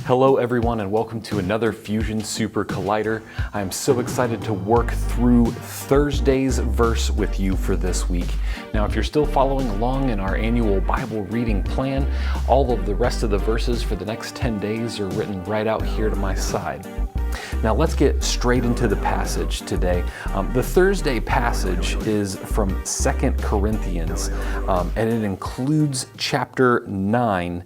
Hello everyone and welcome to another Fusion Super Collider. I am so excited to work through Thursday's verse with you for this week. Now if you're still following along in our annual Bible reading plan, all of the rest of the verses for the next 10 days are written right out here to my side. Now let's get straight into the passage today. The Thursday passage is from 2 Corinthians, and it includes chapter 9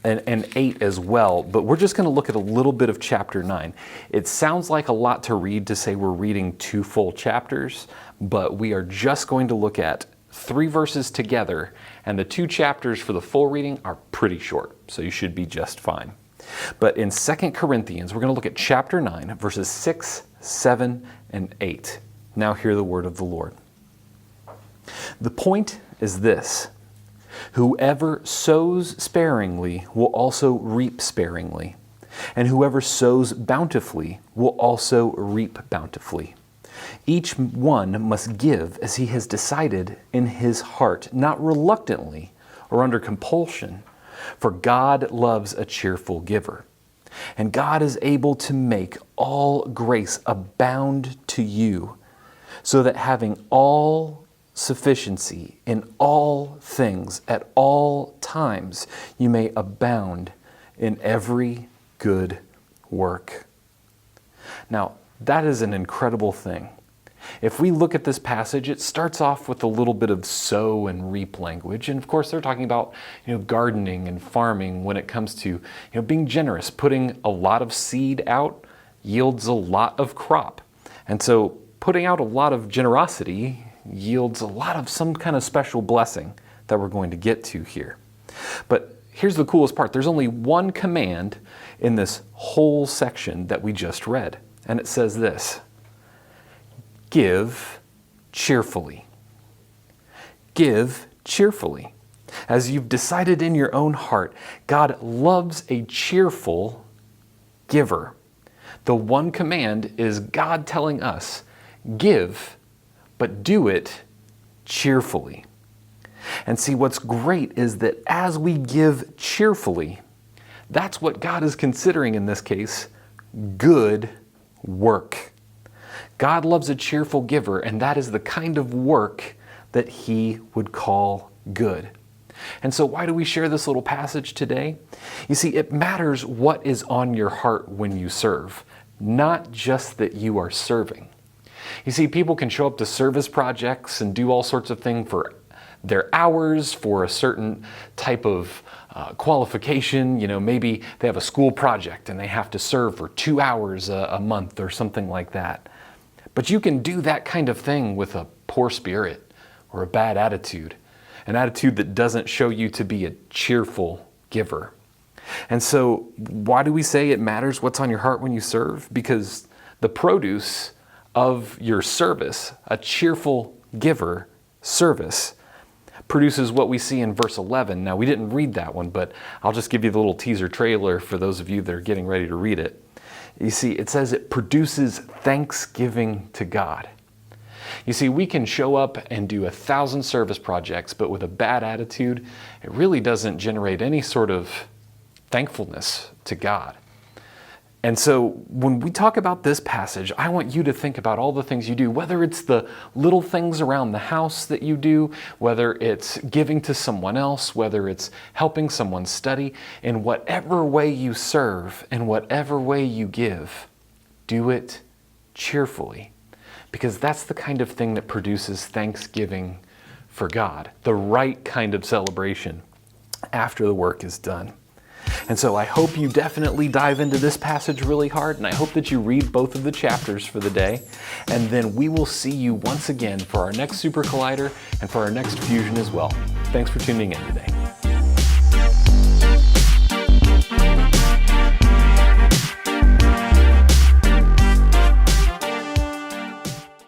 and 8 as well, but we're just going to look at a little bit of chapter 9. It sounds like a lot to read to say we're reading 2 full chapters, but we are just going to look at 3 verses together, and the 2 chapters for the full reading are pretty short, so you should be just fine. But in 2 Corinthians, we're going to look at chapter 9, verses 6, 7, and 8. Now hear the word of the Lord. The point is this: whoever sows sparingly will also reap sparingly, and whoever sows bountifully will also reap bountifully. Each one must give as he has decided in his heart, not reluctantly or under compulsion. For God loves a cheerful giver. And God is able to make all grace abound to you, so that having all sufficiency in all things at all times, you may abound in every good work. Now, that is an incredible thing. If we look at this passage, it starts off with a little bit of sow and reap language. And of course, they're talking about, gardening and farming when it comes to, being generous. Putting a lot of seed out yields a lot of crop. And so putting out a lot of generosity yields a lot of some kind of special blessing that we're going to get to here. But here's the coolest part. There's only one command in this whole section that we just read. And it says this: give cheerfully. Give cheerfully. As you've decided in your own heart, God loves a cheerful giver. The one command is God telling us, give, but do it cheerfully. And see, what's great is that as we give cheerfully, that's what God is considering in this case, good work. God loves a cheerful giver, and that is the kind of work that He would call good. And so why do we share this little passage today? You see, it matters what is on your heart when you serve, not just that you are serving. You see, people can show up to service projects and do all sorts of things for their hours, for a certain type of qualification. Maybe they have a school project and they have to serve for 2 hours a month or something like that. But you can do that kind of thing with a poor spirit or a bad attitude, an attitude that doesn't show you to be a cheerful giver. And so why do we say it matters what's on your heart when you serve? Because the produce of your service, a cheerful giver service, produces what we see in verse 11. Now, we didn't read that one, but I'll just give you the little teaser trailer for those of you that are getting ready to read it. You see, it says it produces thanksgiving to God. You see, we can show up and do 1,000 service projects, but with a bad attitude, it really doesn't generate any sort of thankfulness to God. And so when we talk about this passage, I want you to think about all the things you do, whether it's the little things around the house that you do, whether it's giving to someone else, whether it's helping someone study. In whatever way you serve, in whatever way you give, do it cheerfully, because that's the kind of thing that produces thanksgiving for God, the right kind of celebration after the work is done. And so I hope you definitely dive into this passage really hard, and I hope that you read both of the chapters for the day. And then we will see you once again for our next Super Collider and for our next Fusion as well. Thanks for tuning in today.